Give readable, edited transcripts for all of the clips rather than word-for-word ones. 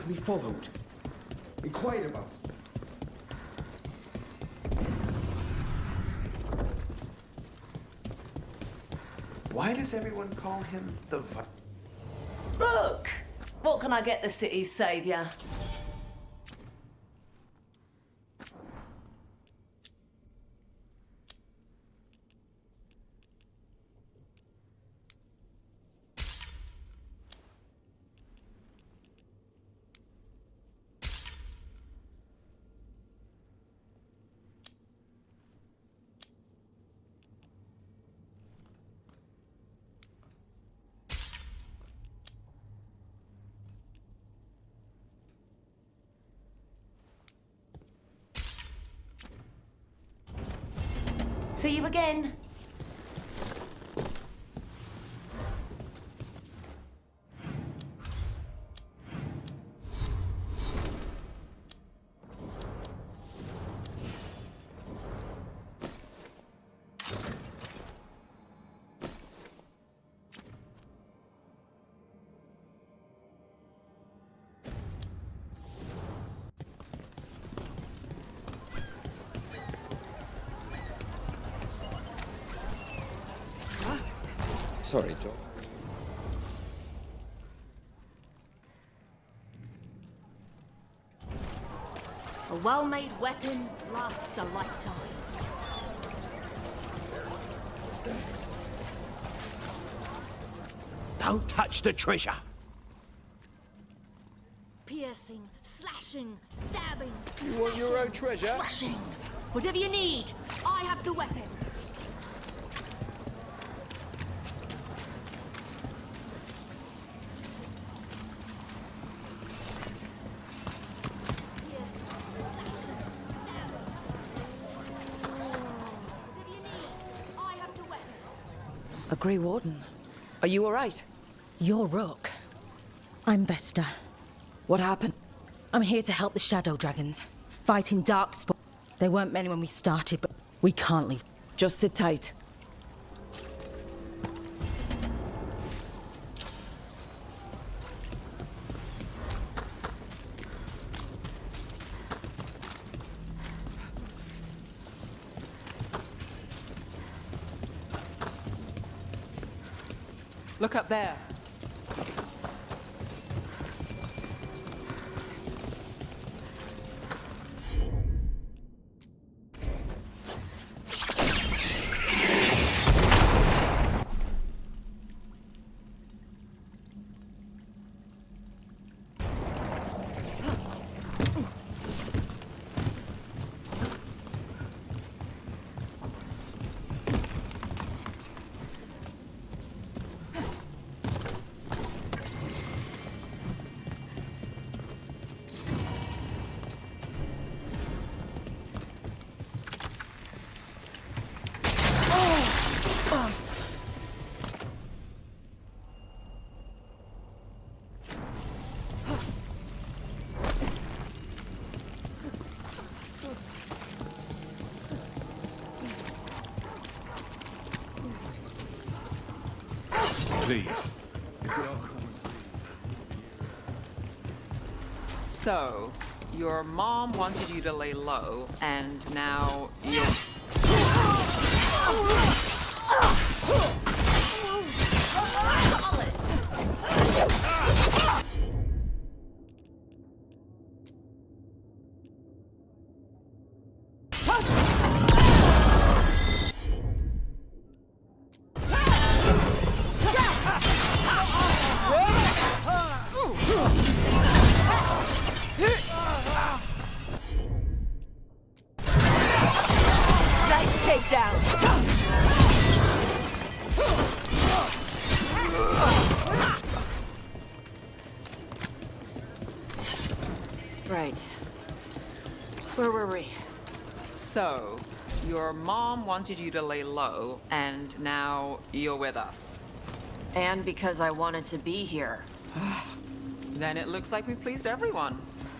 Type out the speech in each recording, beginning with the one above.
had me followed. Inquired about. Why does everyone call him the Look! What can I get the city's saviour? See you again. Sorry, Joe. A well-made weapon lasts a lifetime. Don't touch the treasure. Piercing, slashing, stabbing. You want your own treasure? Crushing. Whatever you need, I have the weapon. Piercing, slashing, stabbing. Whatever you need, I have the weapon. A Grey Warden. Are you all right? You're Rook. I'm Vesta. What happened? I'm here to help the Shadow Dragons. Fighting Darkspawn. They weren't many when we started, but we can't leave. Just sit tight. Look up there. Please. So, your mom wanted you to lay low, and now you're... Nice takedown. Right. Where were we? So, your mom wanted you to lay low, and now you're with us. And because I wanted to be here. Then it looks like we've pleased everyone.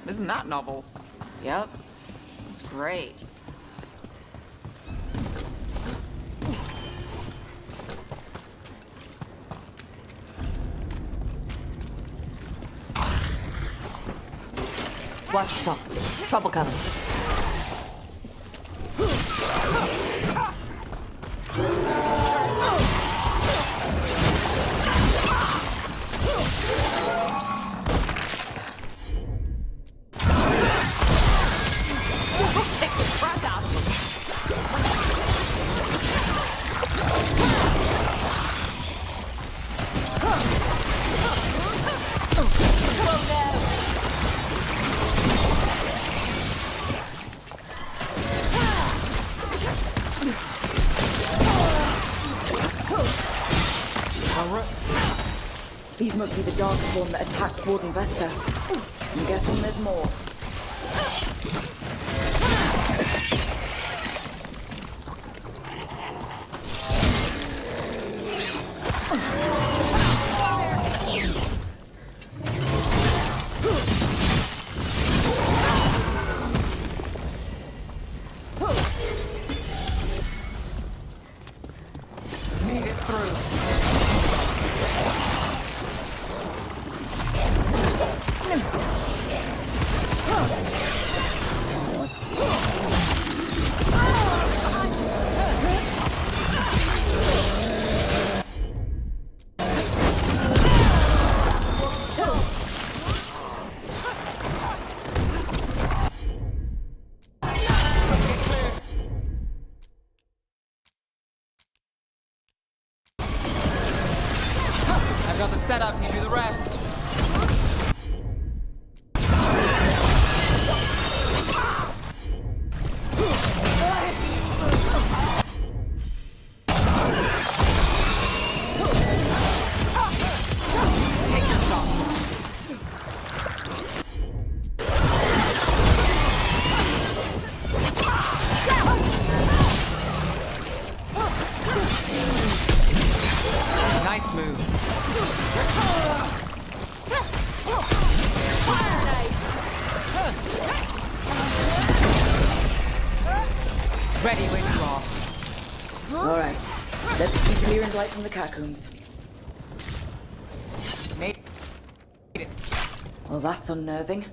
Isn't that novel? Yep. It's great. Watch yourself. Trouble coming. These must be the Darkspawn that attacked Warden Vesta. I'm guessing there's more. Made it through. I've got the setup, you do the rest. Take your shot. Nice move. Ready when you are. Alright, let's keep clearing light from the catacombs. Made it. Well, that's unnerving.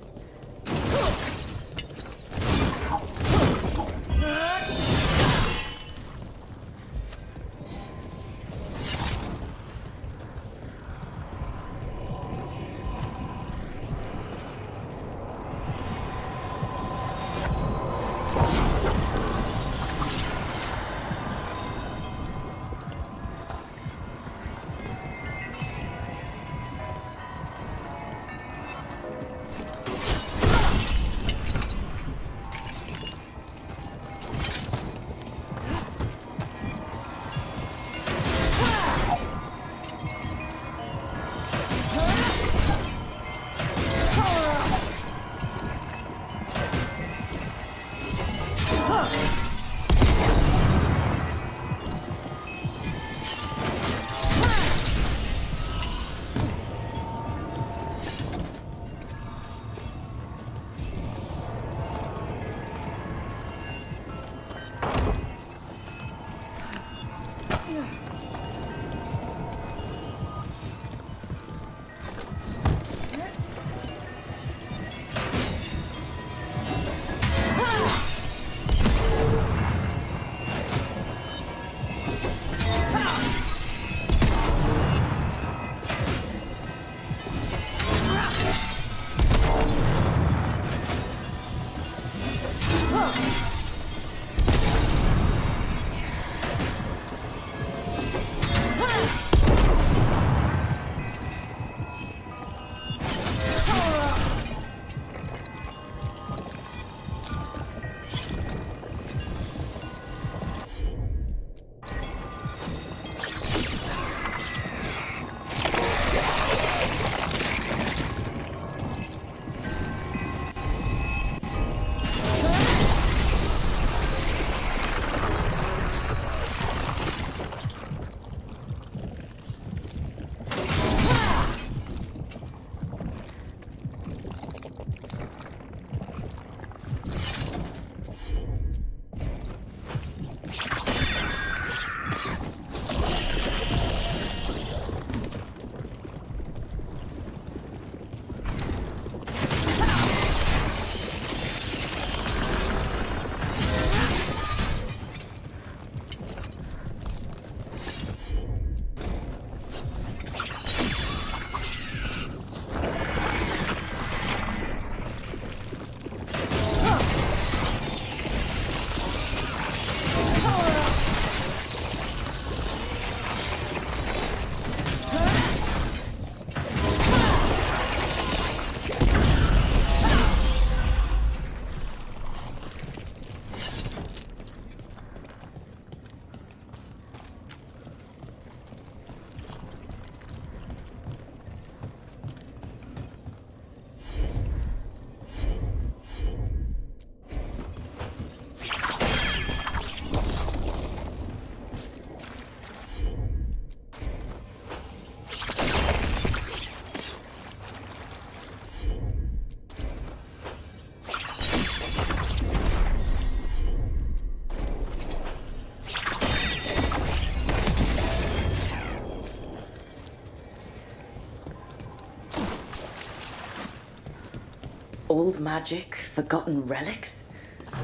Old magic, forgotten relics.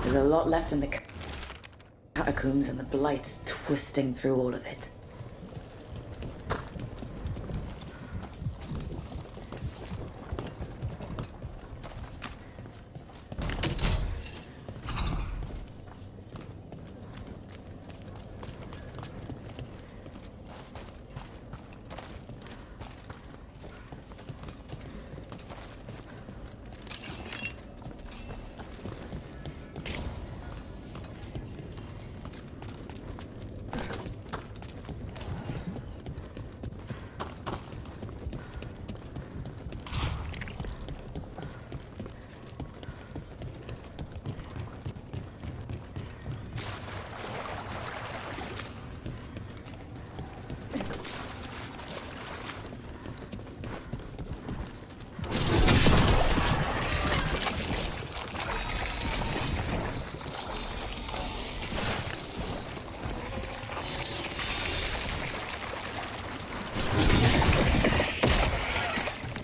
There's a lot left in the catacombs, and the Blight's twisting through all of it.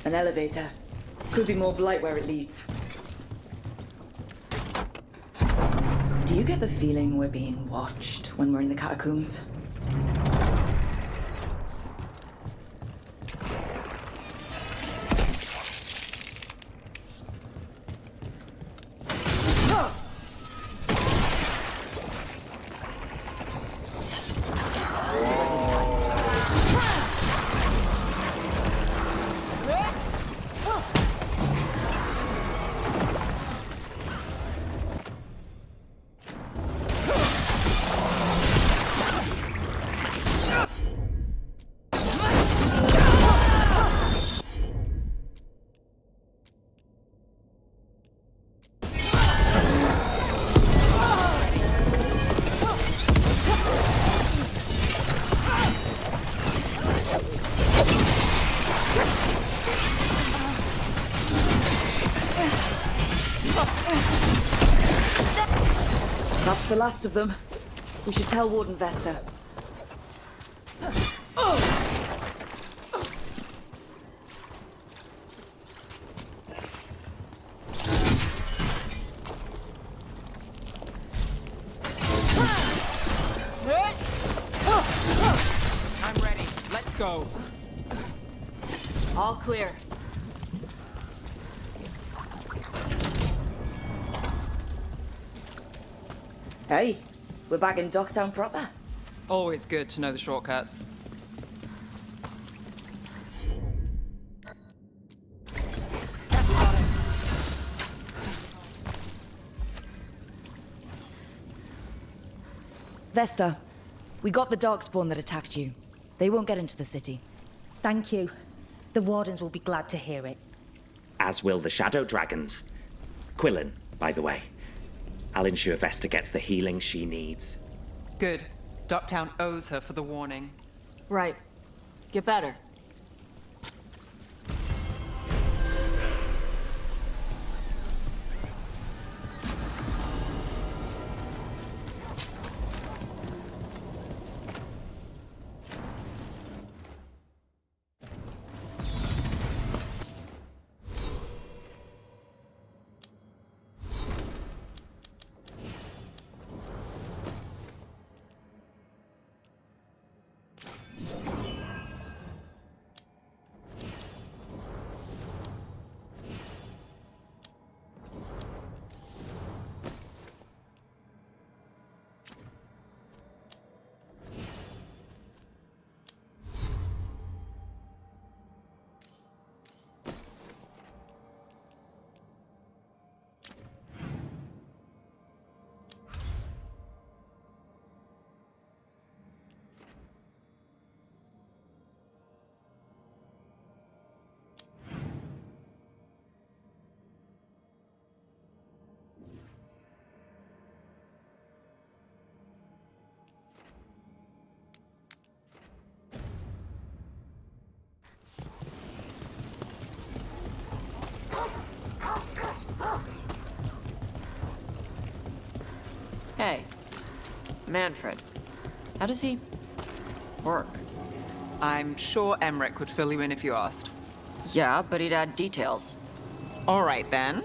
An elevator. Could be more Blight where it leads. Do you get the feeling we're being watched when we're in the catacombs? That's the last of them. We should tell Warden Vesta. I'm ready. Let's go. All clear. Hey, we're back in Docktown proper. Always good to know the shortcuts. Vesta, we got the Darkspawn that attacked you. They won't get into the city. Thank you. The Wardens will be glad to hear it. As will the Shadow Dragons. Quillen, by the way. I'll ensure Vesta gets the healing she needs. Good. Docktown owes her for the warning. Right. Get better. Hey, Manfred. How does he work? I'm sure Emmerich would fill you in if you asked. Yeah, but he'd add details. All right then.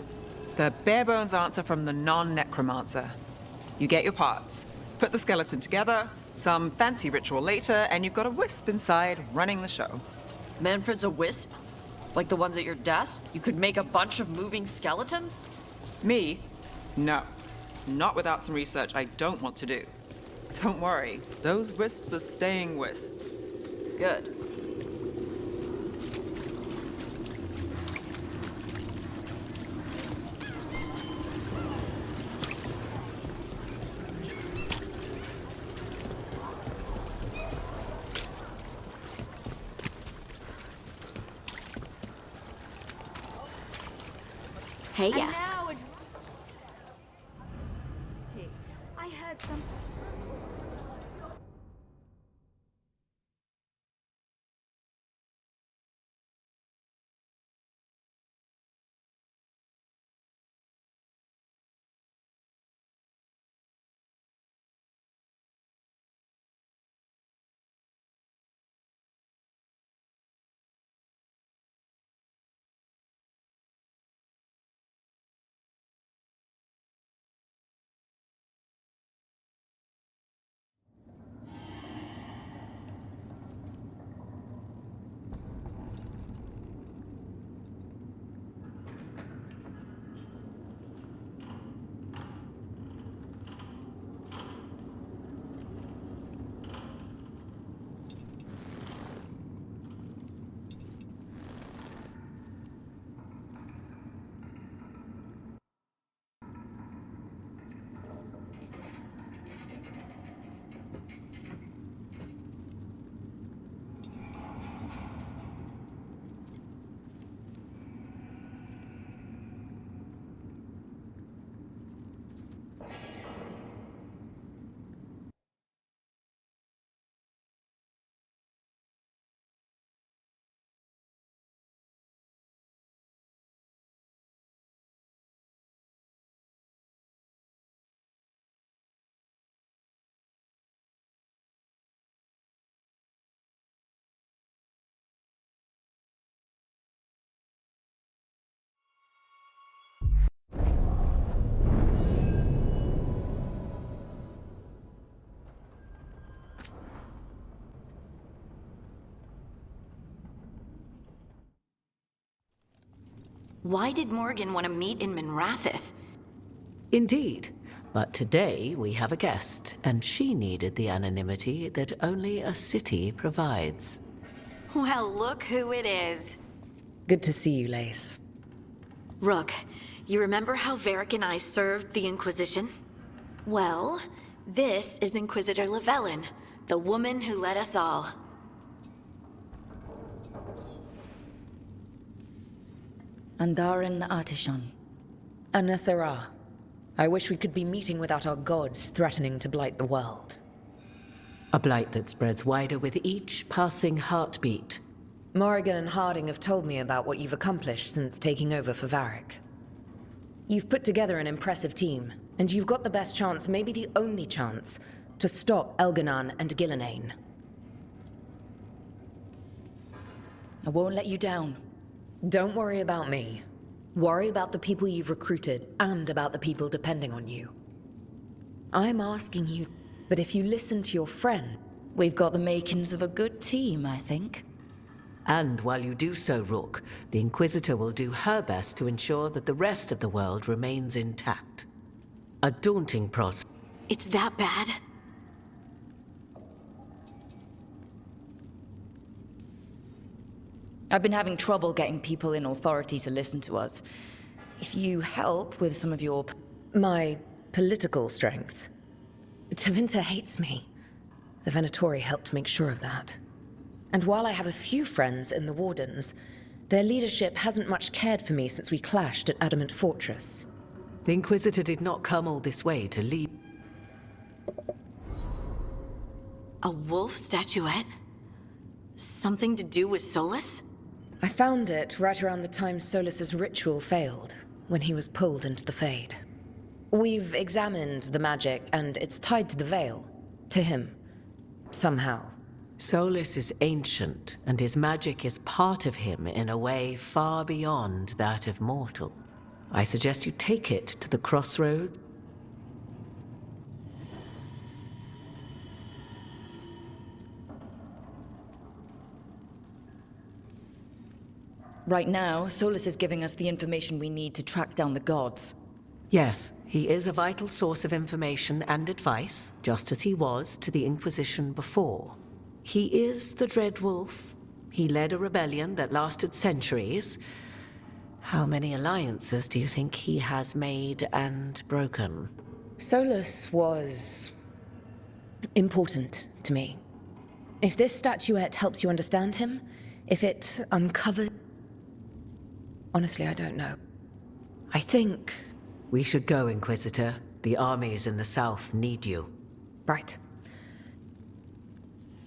The bare bones answer from the non-necromancer. You get your parts, put the skeleton together, some fancy ritual later, and you've got a wisp inside running the show. Manfred's a wisp? Like the ones at your desk? You could make a bunch of moving skeletons? Me? No. Not without some research I don't want to do. Don't worry, those wisps are staying wisps. Good. Hey, yeah. I heard some. Why did Morgan want to meet in Minrathous? Indeed. But today we have a guest, and she needed the anonymity that only a city provides. Well, look who it is. Good to see you, Lace. Rook, you remember how Varric and I served the Inquisition? Well, this is Inquisitor Llewellyn, the woman who led us all. Andaran Artishan. Anathara. I wish we could be meeting without our gods threatening to blight the world. A blight that spreads wider with each passing heartbeat. Morrigan and Harding have told me about what you've accomplished since taking over for Varric. You've put together an impressive team, and you've got the best chance, maybe the only chance, to stop Elganan and Gillenane. I won't let you down. Don't worry about me. Worry about the people you've recruited, and about the people depending on you. I'm asking you, but if you listen to your friend... We've got the makings of a good team, I think. And while you do so, Rook, the Inquisitor will do her best to ensure that the rest of the world remains intact. A daunting prospect. It's that bad? I've been having trouble getting people in authority to listen to us. If you help with some of your... My political strength. Tevinter hates me. The Venatori helped make sure of that. And while I have a few friends in the Wardens, their leadership hasn't much cared for me since we clashed at Adamant Fortress. The Inquisitor did not come all this way to lead. A wolf statuette? Something to do with Solus? I found it right around the time Solus's ritual failed, when he was pulled into the Fade. We've examined the magic, and it's tied to the Veil. To him. Somehow. Solus is ancient, and his magic is part of him in a way far beyond that of mortal. I suggest you take it to the crossroads. Right now, Solus is giving us the information we need to track down the gods. Yes, he is a vital source of information and advice, just as he was to the Inquisition before. He is the Dreadwolf. He led a rebellion that lasted centuries. How many alliances do you think he has made and broken? Solus was important to me. If this statuette helps you understand him, if it uncovers... Honestly, I don't know. I think... We should go, Inquisitor. The armies in the south need you. Right.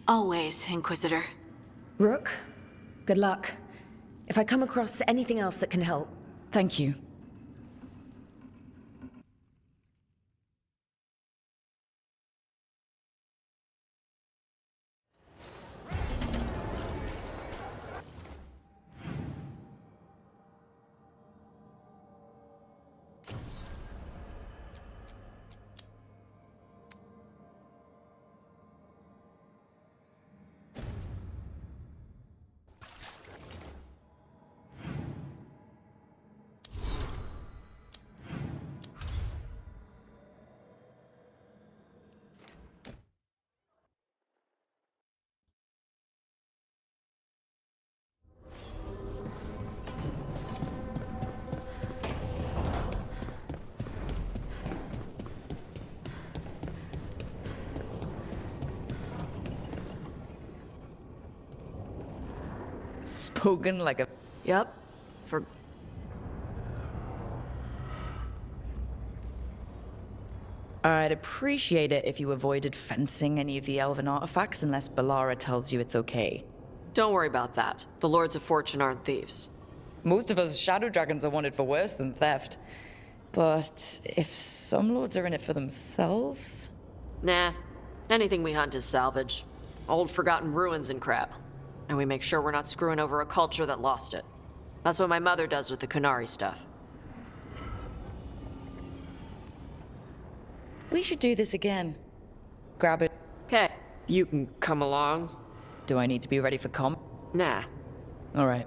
Always, Inquisitor. Rook, good luck. If I come across anything else that can help... Thank you. Spoken like a... Yep. For I'd appreciate it if you avoided fencing any of the elven artifacts unless Balara tells you it's okay. Don't worry about that. The Lords of Fortune aren't thieves. Most of us shadow dragons are wanted for worse than theft. But if some lords are in it for themselves... Nah. Anything we hunt is salvage. Old forgotten ruins and crap. And we make sure we're not screwing over a culture that lost it. That's what my mother does with the Qunari stuff. We should do this again. Grab it. Okay, you can come along. Do I need to be ready for Nah. All right.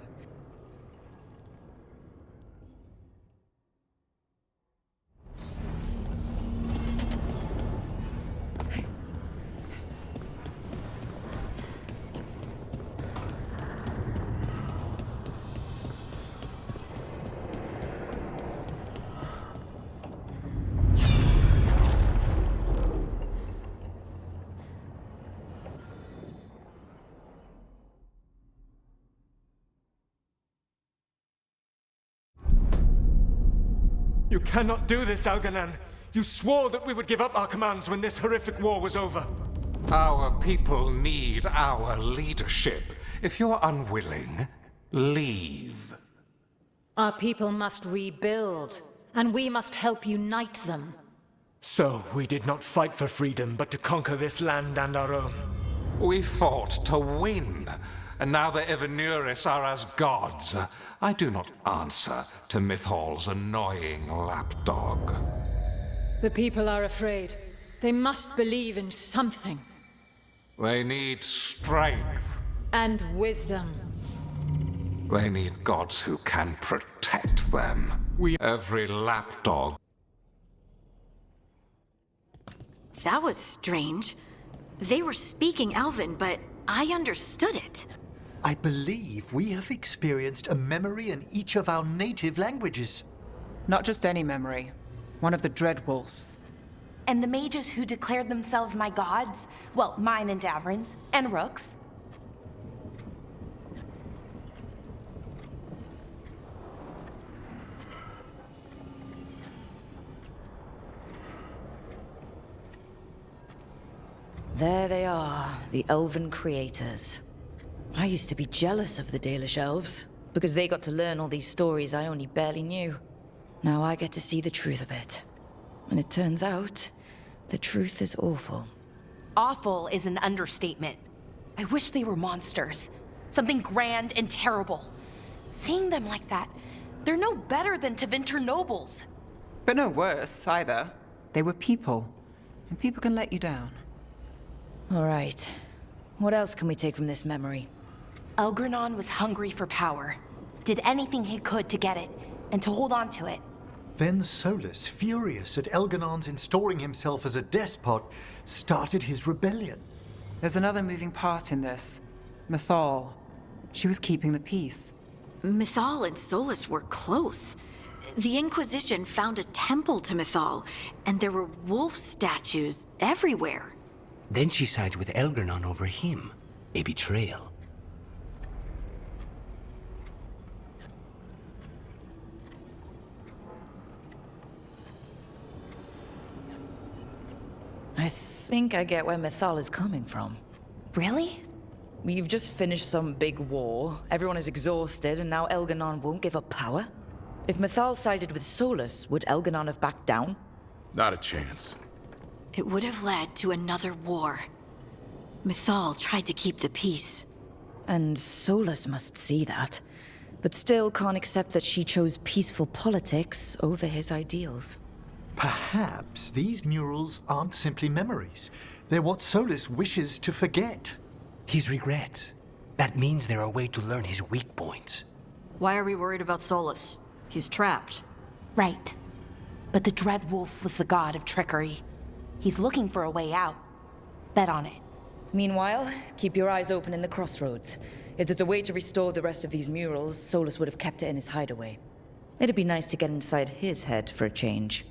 You cannot do this, Algernon. You swore that we would give up our commands when this horrific war was over. Our people need our leadership. If you're unwilling, leave. Our people must rebuild, and we must help unite them. So, we did not fight for freedom, but to conquer this land and our own. We fought to win, and now the Evanuris are as gods. I do not answer to Mythal's annoying lapdog. The people are afraid. They must believe in something. They need strength. And wisdom. They need gods who can protect them. Every lapdog. That was strange. They were speaking Elven, but I understood it. I believe we have experienced a memory in each of our native languages. Not just any memory. One of the Dreadwolves. And the mages who declared themselves my gods? Well, mine and Davrin's, and Rook's. There they are, the elven creators. I used to be jealous of the Dalish elves, because they got to learn all these stories I only barely knew. Now I get to see the truth of it. And it turns out, the truth is awful. Awful is an understatement. I wish they were monsters. Something grand and terrible. Seeing them like that They're no better than Tevinter nobles. But no worse, either. They were people. And people can let you down. All right. What else can we take from this memory? Elgranon was hungry for power. Did anything he could to get it, and to hold on to it. Then Solus, furious at Elganon's installing himself as a despot, started his rebellion. There's another moving part in this. Mythal. She was keeping the peace. Mythal and Solus were close. The Inquisition found a temple to Mythal, and there were wolf statues everywhere. Then she sides with Elgranon over him. A betrayal. I think I get where Mythal is coming from. Really? We've just finished some big war, everyone is exhausted, and now Elganon won't give up power? If Mythal sided with Solus, would Elganon have backed down? Not a chance. It would have led to another war. Mythal tried to keep the peace. And Solus must see that, but still can't accept that she chose peaceful politics over his ideals. Perhaps these murals aren't simply memories. They're what Solus wishes to forget. His regrets. That means they're a way to learn his weak points. Why are we worried about Solus? He's trapped. Right. But the Dread Wolf was the god of trickery. He's looking for a way out. Bet on it. Meanwhile, keep your eyes open in the crossroads. If there's a way to restore the rest of these murals, Solus would have kept it in his hideaway. It'd be nice to get inside his head for a change.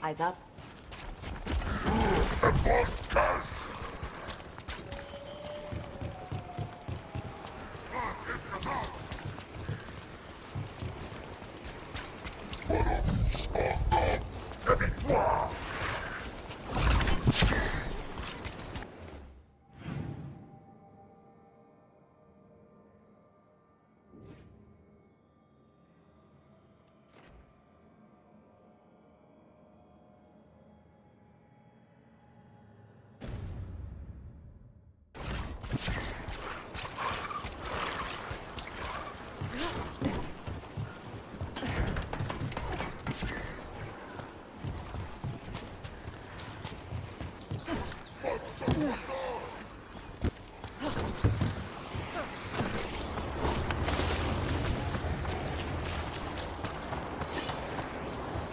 Eyes up.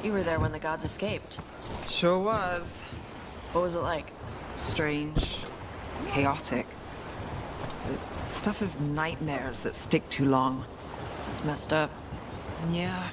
You were there when the gods escaped. Sure was. What was it like? Strange. Chaotic. The stuff of nightmares that stick too long. It's messed up. Yeah.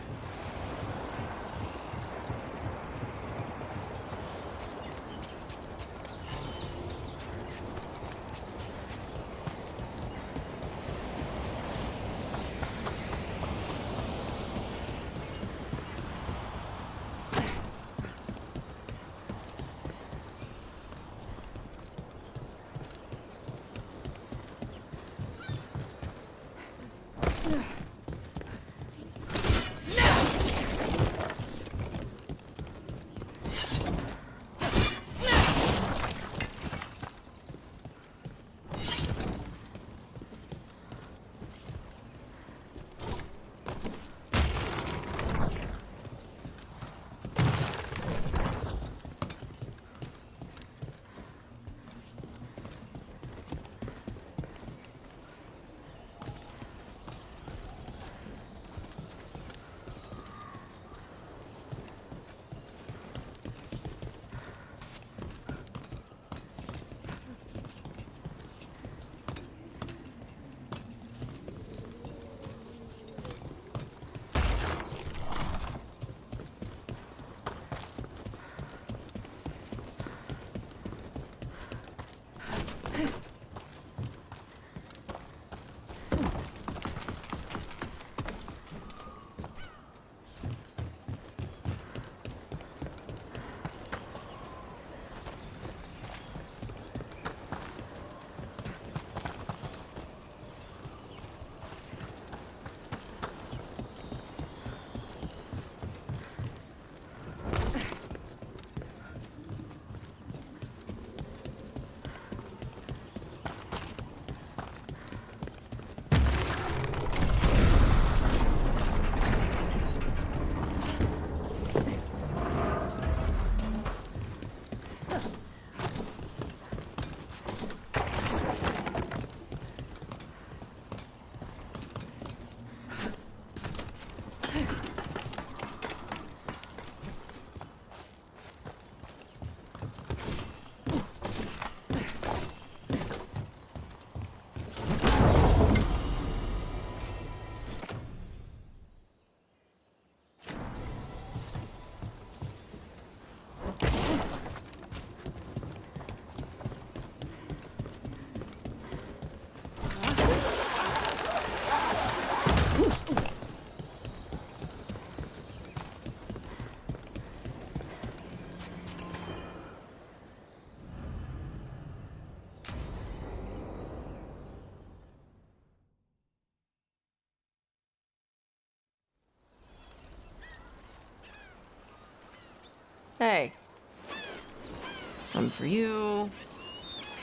Some for you.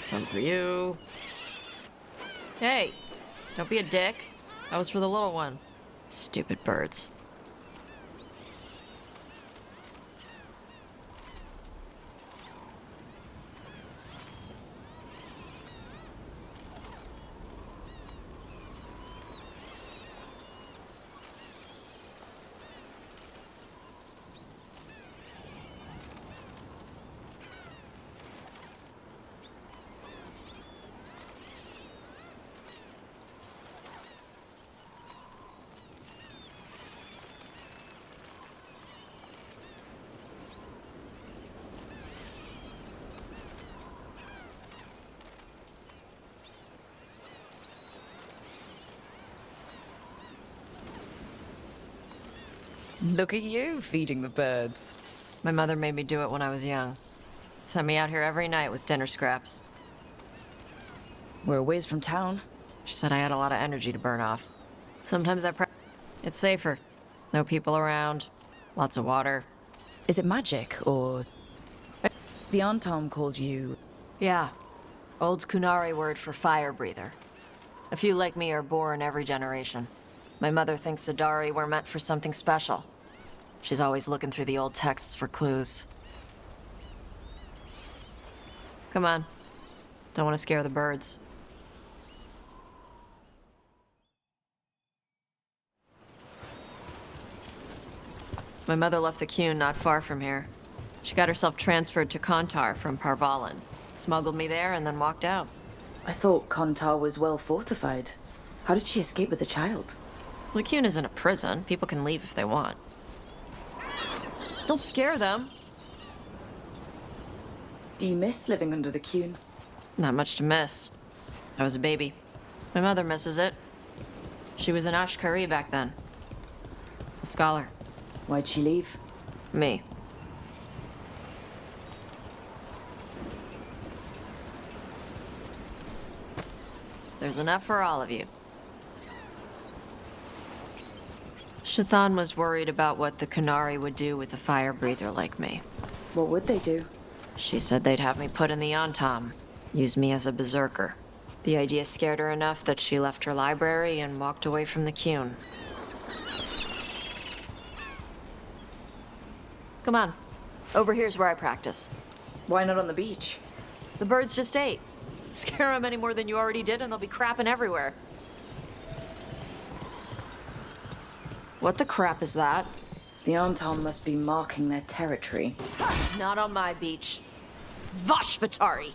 Some for you. Hey, don't be a dick. That was for the little one. Stupid birds. Look at you, feeding the birds. My mother made me do it when I was young. Sent me out here every night with dinner scraps. We're a ways from town. She said I had a lot of energy to burn off. Sometimes it's safer. No people around. Lots of water. Is it magic, or... The Antom called you... Yeah. Old Kunari word for fire breather. A few like me are born every generation. My mother thinks Adari were meant for something special. She's always looking through the old texts for clues. Come on. Don't want to scare the birds. My mother left the Qun not far from here. She got herself transferred to Kontar from Parvalan. Smuggled me there and then walked out. I thought Kontar was well fortified. How did she escape with the child? The Qun isn't a prison. People can leave if they want. Don't scare them. Do you miss living under the Qun? Not much to miss. I was a baby. My mother misses it. She was an Ashkari back then. A scholar. Why'd she leave? Me. There's enough for all of you. Shathan was worried about what the Kunari would do with a fire breather like me. What would they do? She said they'd have me put in the Antom, use me as a berserker. The idea scared her enough that she left her library and walked away from the Qun. Come on. Over here's where I practice. Why not on the beach? The birds just ate. Scare them any more than you already did and they'll be crapping everywhere. What the crap is that? The Antom must be marking their territory. Not on my beach. Vashvatari!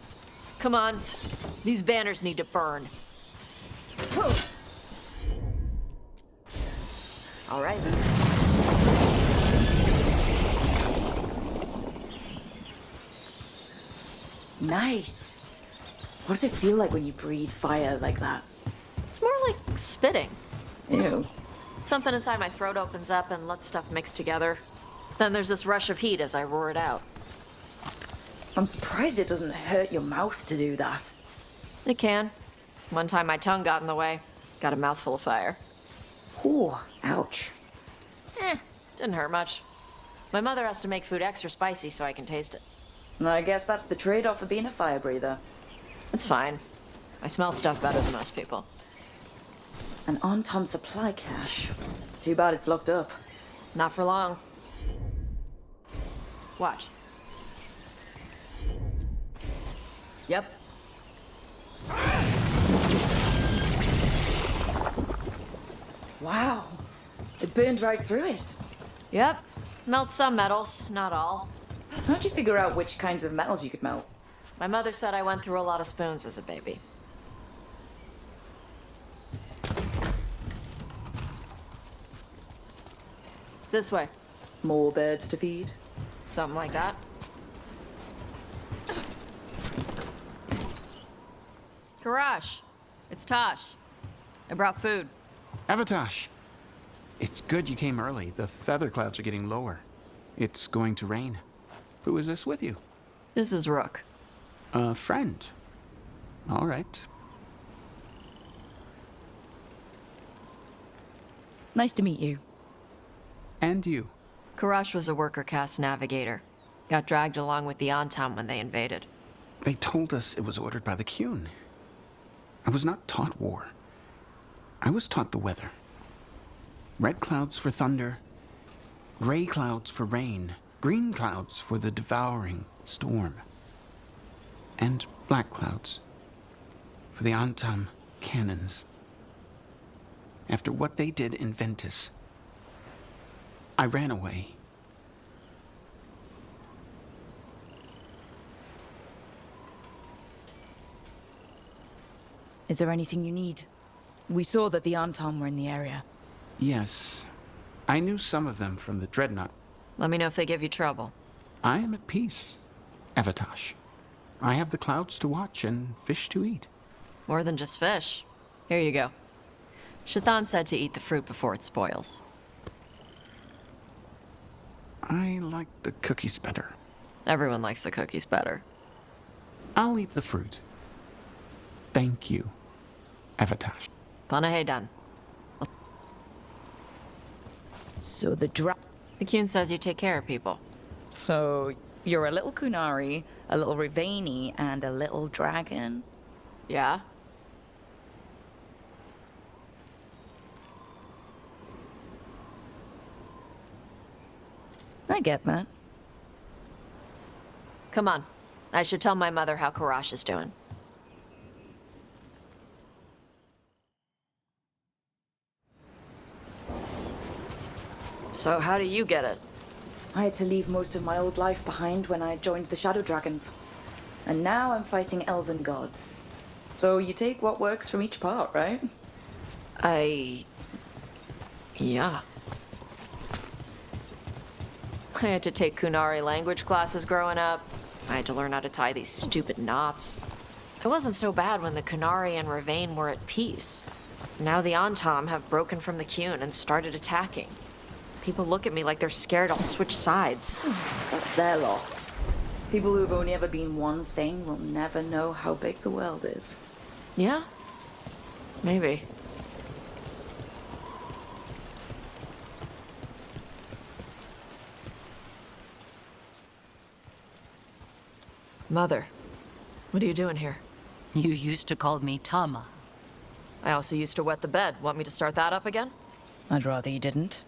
Come on. These banners need to burn. All right. Nice. What does it feel like when you breathe fire like that? It's more like spitting. Ew. Something inside my throat opens up and lets stuff mix together. Then there's this rush of heat as I roar it out. I'm surprised it doesn't hurt your mouth to do that. It can. One time my tongue got in the way. Got a mouthful of fire. Ooh, ouch. Didn't hurt much. My mother has to make food extra spicy so I can taste it. I guess that's the trade-off of being a fire breather. It's fine. I smell stuff better than most people. An Antom supply cache. Too bad it's locked up. Not for long. Watch. Yep. Wow. It burned right through it. Yep. Melt some metals, not all. How'd you figure out which kinds of metals you could melt? My mother said I went through a lot of spoons as a baby. This way. More birds to feed? Something like that. Karash, it's Tosh. I brought food. Avatosh. It's good you came early. The feather clouds are getting lower. It's going to rain. Who is this with you? This is Rook. A friend. All right. Nice to meet you. And you. Karash was a worker caste navigator. Got dragged along with the Antam when they invaded. They told us it was ordered by the Qun. I was not taught war. I was taught the weather. Red clouds for thunder, gray clouds for rain, green clouds for the devouring storm, and black clouds for the Antam cannons. After what they did in Ventus, I ran away. Is there anything you need? We saw that the Antam were in the area. Yes, I knew some of them from the Dreadnought. Let me know if they give you trouble. I am at peace, Evatash. I have the clouds to watch and fish to eat. More than just fish. Here you go. Shathan said to eat the fruit before it spoils. I like the cookies better. Everyone likes the cookies better. I'll eat the fruit. Thank you, Evatash. Panahedan. So the The Qun says you take care of people. So you're a little Kunari, a little Rivani, and a little dragon? Yeah? I get that. Come on. I should tell my mother how Karash is doing. So how do you get it? I had to leave most of my old life behind when I joined the Shadow Dragons. And now I'm fighting elven gods. So you take what works from each part, right? Yeah. I had to take Kunari language classes growing up. I had to learn how to tie these stupid knots. It wasn't so bad when the Kunari and Ravain were at peace. Now the Antam have broken from the Qun and started attacking. People look at me like they're scared I'll switch sides. That's their loss. People who've only ever been one thing will never know how big the world is. Yeah? Maybe. Mother, what are you doing here? You used to call me Tama. I also used to wet the bed. Want me to start that up again? I'd rather you didn't.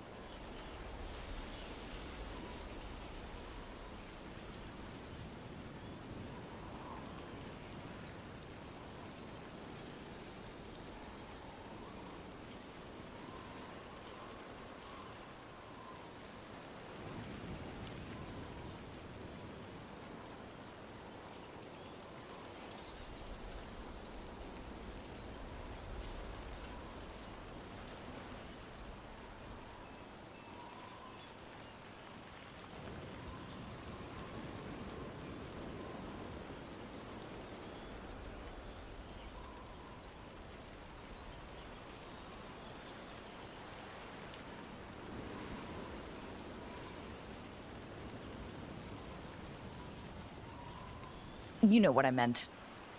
You know what I meant.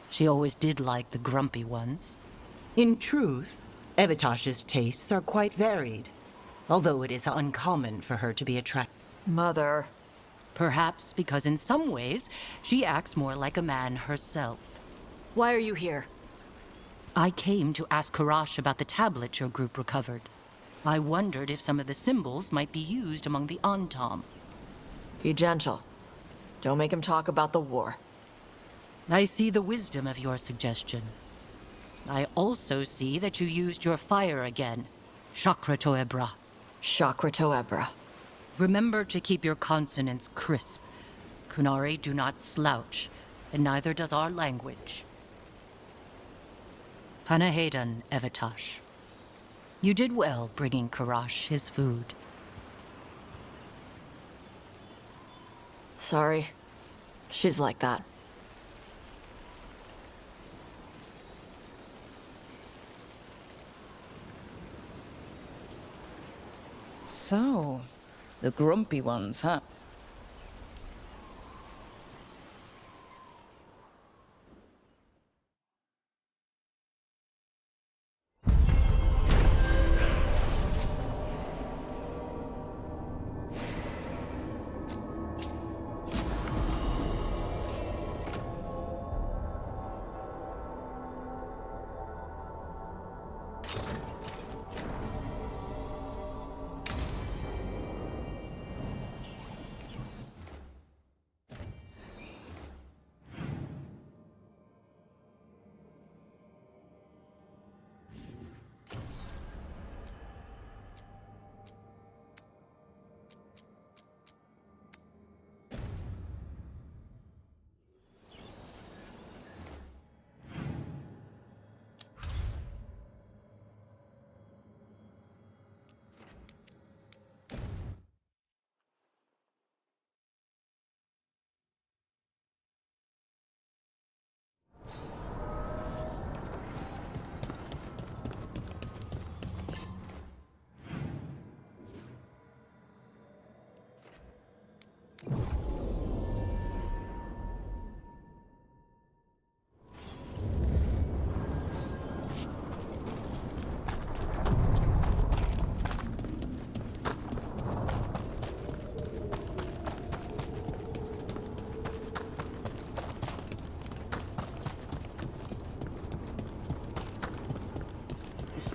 She always did like the grumpy ones. In truth, Evitash's tastes are quite varied, although it is uncommon for her to be attracted. Mother. Perhaps because in some ways, she acts more like a man herself. Why are you here? I came to ask Karash about the tablet your group recovered. I wondered if some of the symbols might be used among the Antam. Be gentle. Don't make him talk about the war. I see the wisdom of your suggestion. I also see that you used your fire again. Chakra Toebra. Chakra Toebra. Remember to keep your consonants crisp. Kunari do not slouch, and neither does our language. Panahedan, Evatash. You did well bringing Karash his food. Sorry. She's like that. So, the grumpy ones, huh?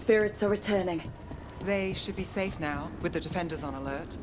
spirits are returning. They should be safe now, with the defenders on alert.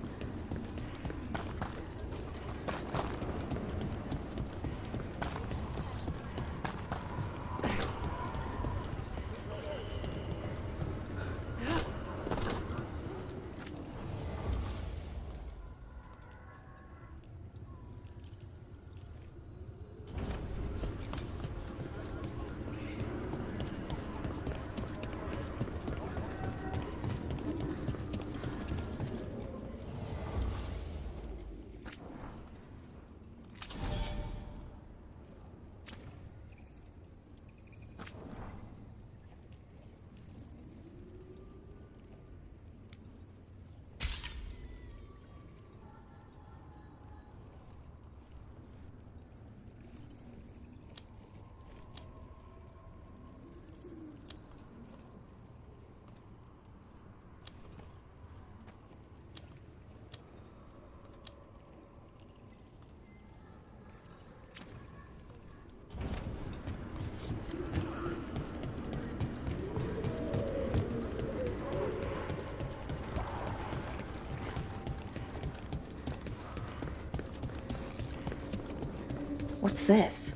What's this?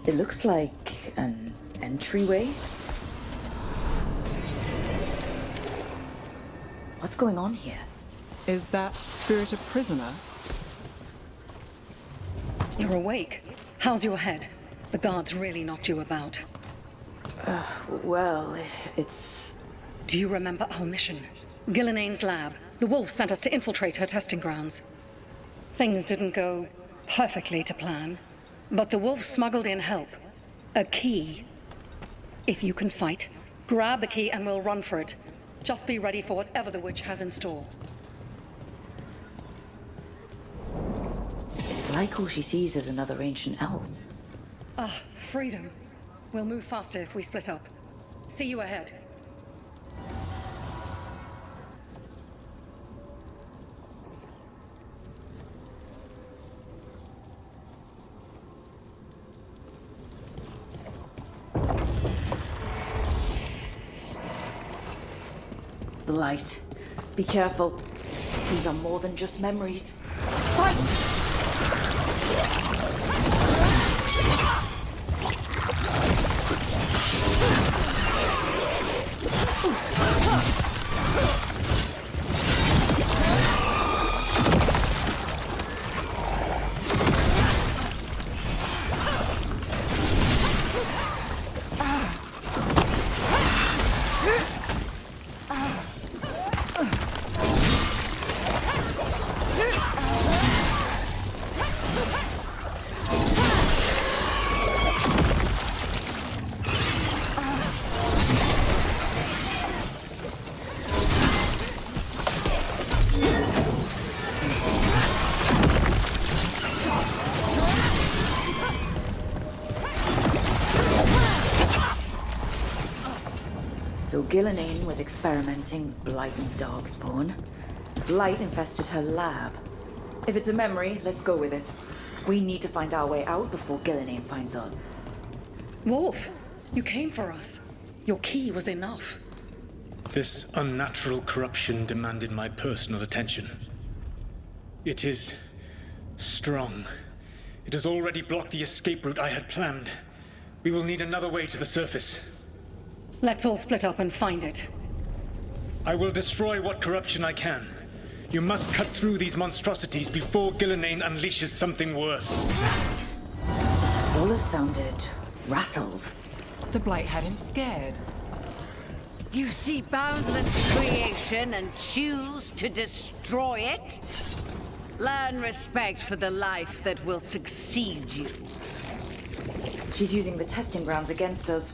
It looks like an entryway. What's going on here? Is that spirit a prisoner? You're awake. How's your head? The guards really knocked you about. Well, it's... Do you remember our mission? Gillenane's lab. The wolf sent us to infiltrate her testing grounds. Things didn't go perfectly to plan, but the wolf smuggled in help. A key. If you can fight, grab the key and we'll run for it. Just be ready for whatever the witch has in store. It's like all she sees is another ancient elf. Ah, freedom. We'll move faster if we split up. See you ahead. The light. Be careful. These are more than just memories. Fight! So Gillenane was experimenting with blight and darkspawn. Blight infested her lab. If it's a memory, let's go with it. We need to find our way out before Gillenane finds us. Wolf, you came for us. Your key was enough. This unnatural corruption demanded my personal attention. It is strong. It has already blocked the escape route I had planned. We will need another way to the surface. Let's all split up and find it. I will destroy what corruption I can. You must cut through these monstrosities before Gillenane unleashes something worse. Solus sounded rattled. The blight had him scared. You see boundless creation and choose to destroy it? Learn respect for the life that will succeed you. She's using the testing grounds against us.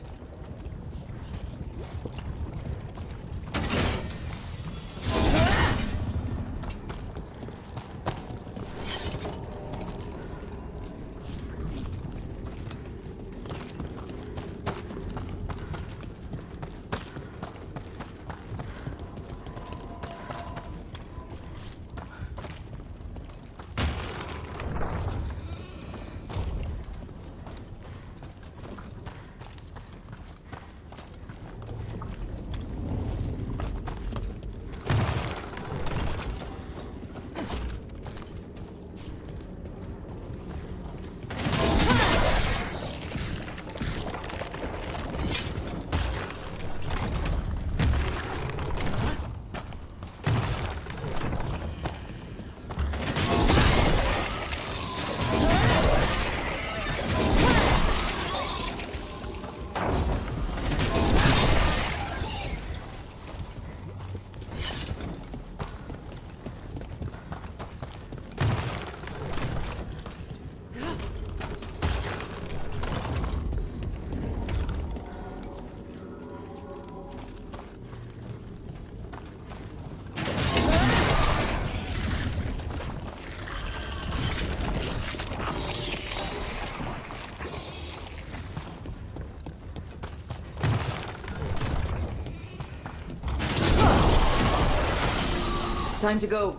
Time to go.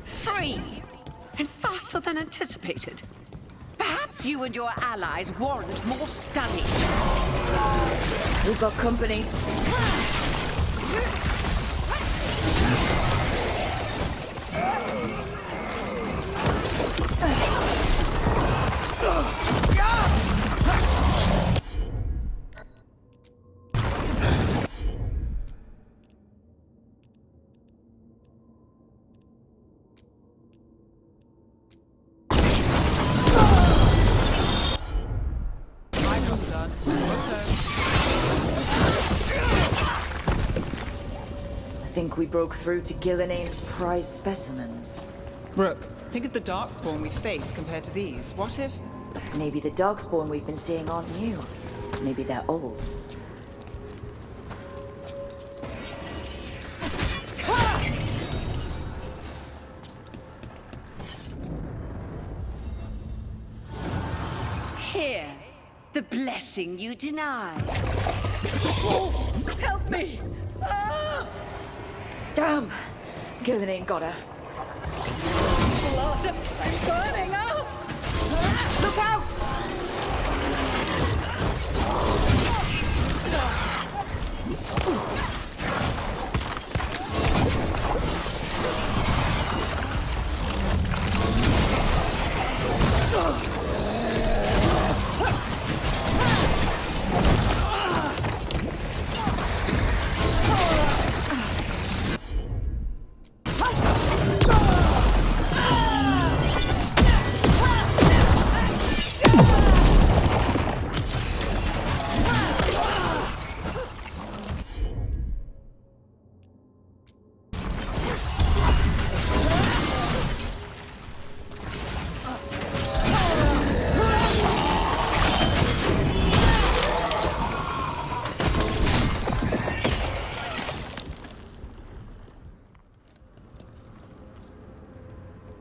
Free! And faster than anticipated. Perhaps you and your allies warrant more study. We've got company. I think we broke through to Gillinane's prize specimens. Rook, think of the Darkspawn we face compared to these. What if... Maybe the Darkspawn we've been seeing aren't new. Maybe they're old. Here, the blessing you denied. Oh, help me! Ah! Damn! Gillinane got her. Blood! I'm burning up! Look out!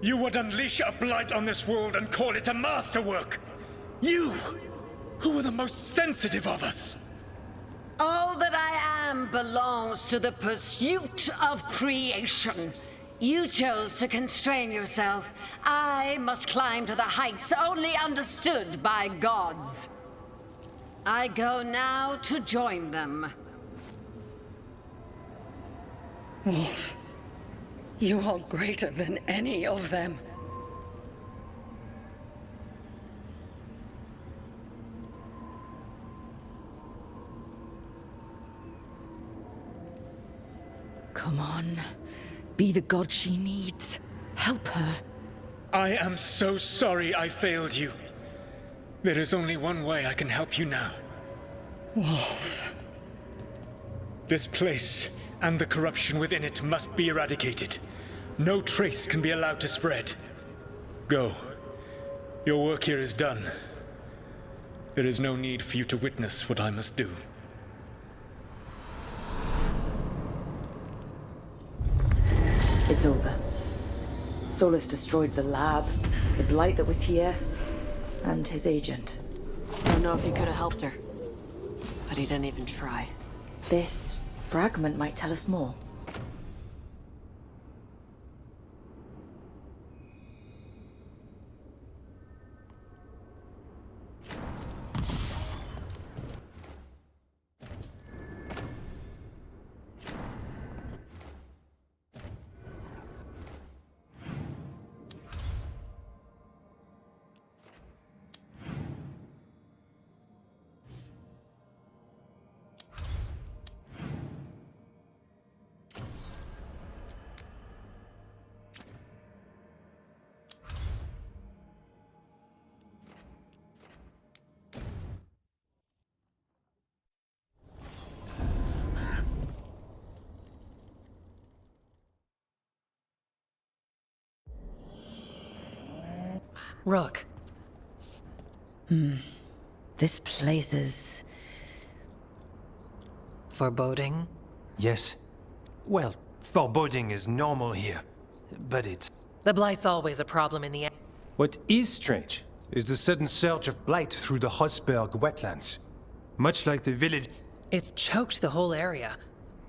You would unleash a blight on this world and call it a masterwork! You, who are the most sensitive of us! All that I am belongs to the pursuit of creation. You chose to constrain yourself. I must climb to the heights only understood by gods. I go now to join them. Wolf, you are greater than any of them. Come on. Be the god she needs. Help her. I am so sorry I failed you. There is only one way I can help you now. Wolf. This place and the corruption within it must be eradicated. No trace can be allowed to spread. Go. Your work here is done. There is no need for you to witness what I must do. It's over. Solus destroyed the lab, the blight that was here, and his agent. I don't know if he could have helped her, but he didn't even try. This fragment might tell us more. Rook. This place is... foreboding? Yes. Well, foreboding is normal here, but it's... The Blight's always a problem in the end. What is strange is the sudden surge of blight through the Hosberg wetlands. Much like the village... It's choked the whole area.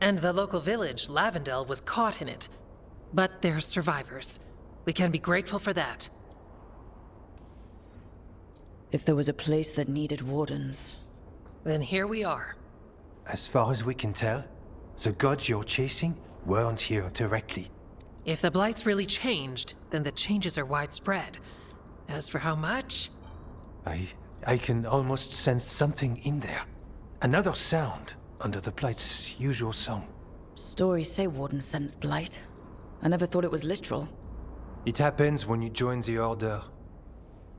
And the local village, Lavendel, was caught in it. But they're survivors. We can be grateful for that. If there was a place that needed wardens... Then here we are. As far as we can tell, the gods you're chasing weren't here directly. If the Blight's really changed, then the changes are widespread. As for how much... I can almost sense something in there. Another sound under the Blight's usual song. Stories say wardens sense blight. I never thought it was literal. It happens when you join the Order.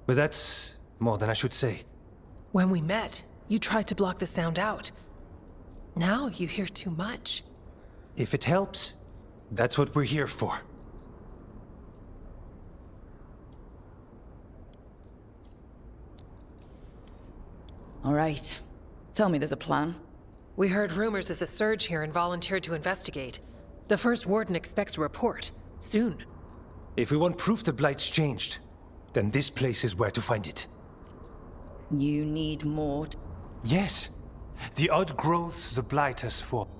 But that's more than I should say. When we met, you tried to block the sound out. Now you hear too much. If it helps, that's what we're here for. All right. Tell me there's a plan. We heard rumors of the surge here and volunteered to investigate. The first warden expects a report. Soon. If we want proof the Blight's changed, then this place is where to find it. You need more... Yes. The odd growths the Blight has formed.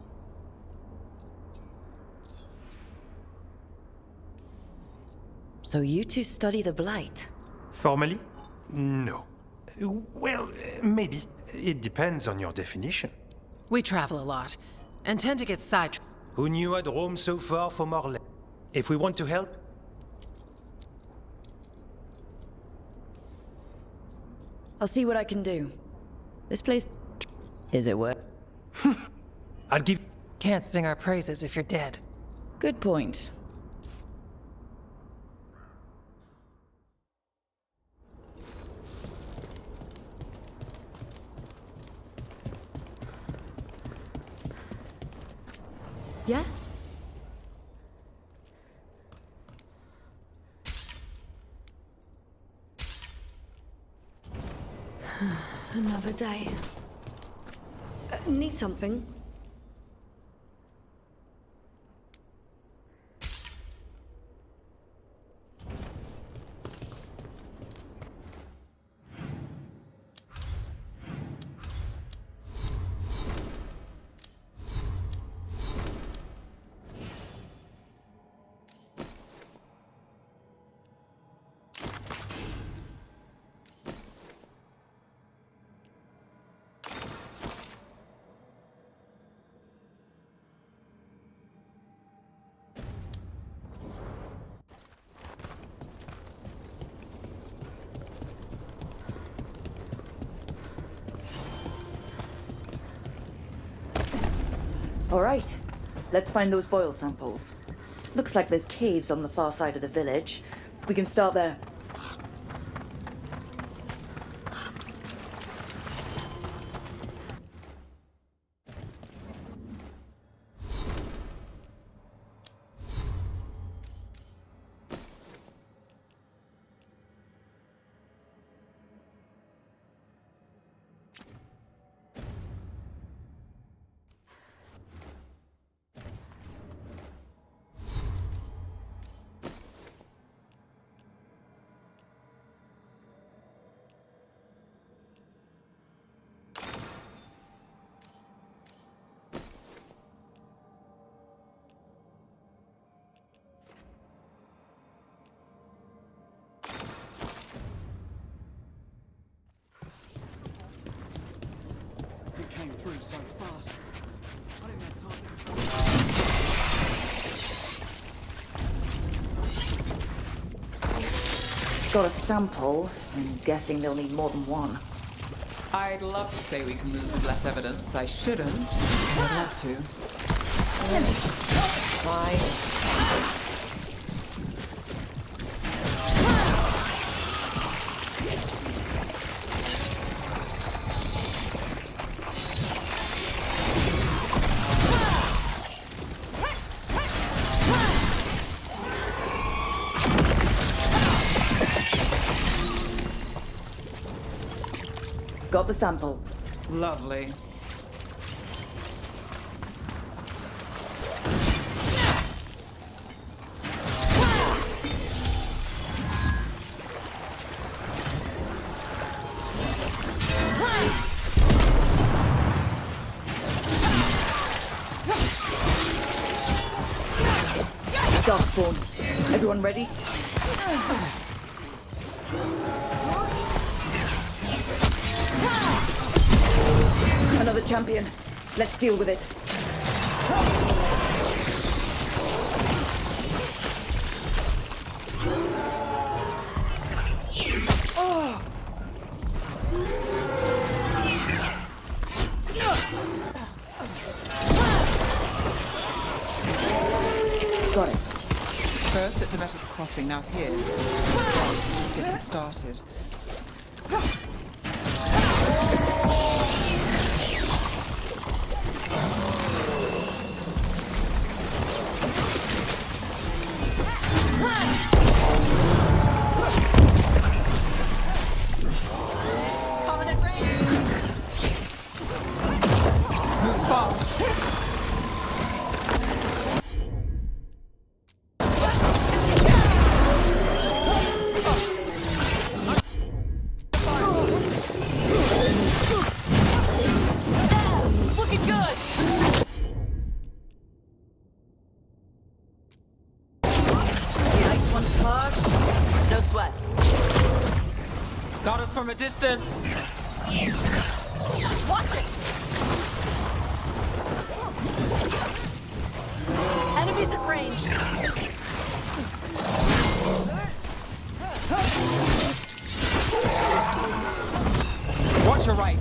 So you two study the blight? Formally? No. Well, maybe. It depends on your definition. We travel a lot, and tend to get sidetracked. Who knew I'd roam so far for more land? If we want to help... I'll see what I can do. This place... Is it worth? I'll give... Can't sing our praises if you're dead. Good point. Yeah? Another day. Need something? All right, let's find those boil samples. Looks like there's caves on the far side of the village. We can start there. Came through so fast. I didn't have time. Got a sample. I'm guessing they'll need more than one. I'd love to say we can move with less evidence. I shouldn't. I'd love to. Fine. Got the sample. Lovely. Got it. spawn. Everyone ready? Another champion. Let's deal with it. Got it. First at Demeter's Crossing, now here. Just getting started. No sweat. Got us from a distance. Watch it! Enemies at range. Watch your right.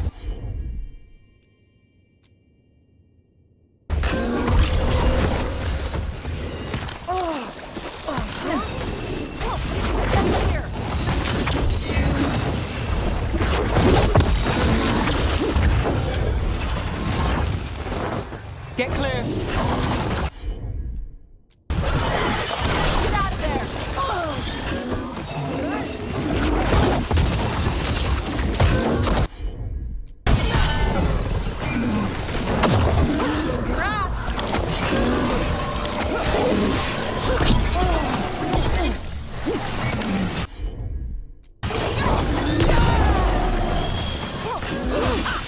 Get clear. Get out of there!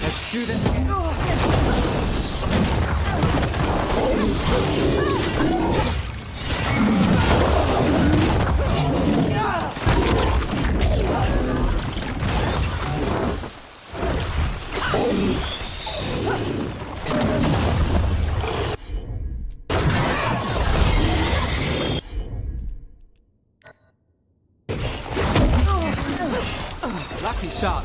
Let's do this again. Lucky shot.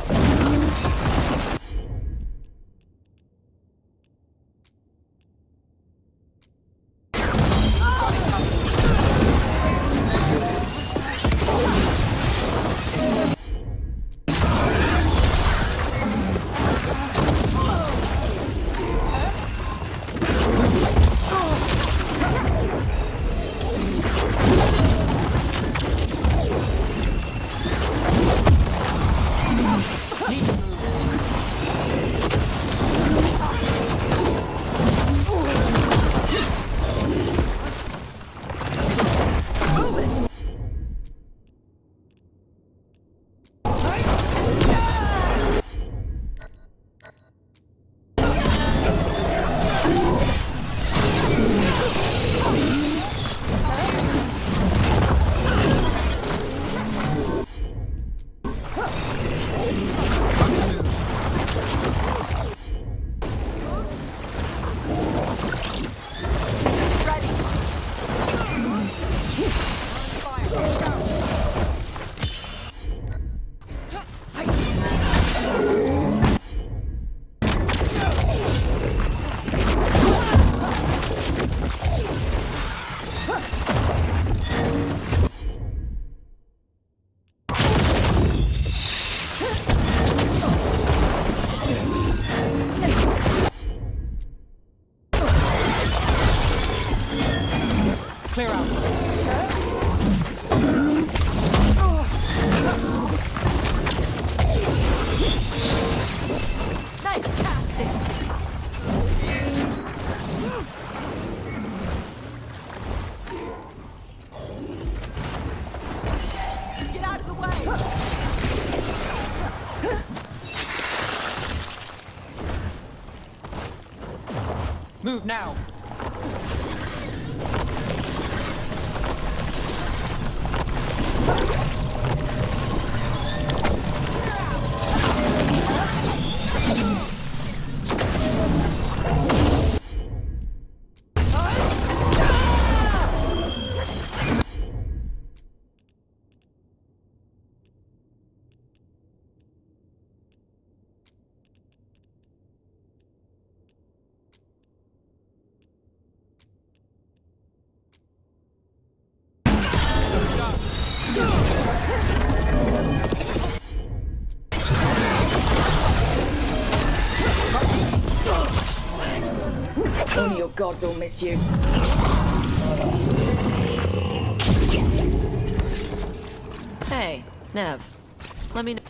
Clear out. Nice casting. Get out of the way. Move now. gods will miss you. Hey, Nev. Let me know.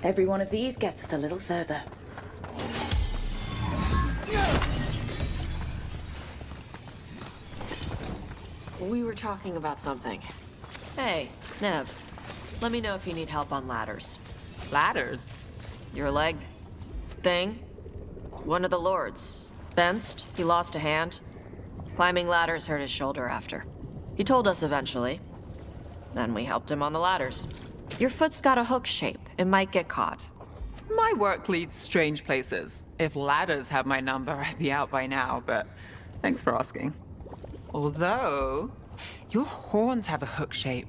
Every one of these gets us a little further. We were talking about something. Hey, Nev. Let me know if you need help on ladders. Ladders? Your leg thing? One of the lords. Fenced, he lost a hand. Climbing ladders hurt his shoulder after. He told us eventually. Then we helped him on the ladders. Your foot's got a hook shape. It might get caught. My work leads strange places. If ladders had my number, I'd be out by now, but thanks for asking. Although, your horns have a hook shape.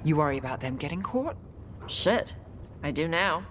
You worry about them getting caught? Shit. I do now.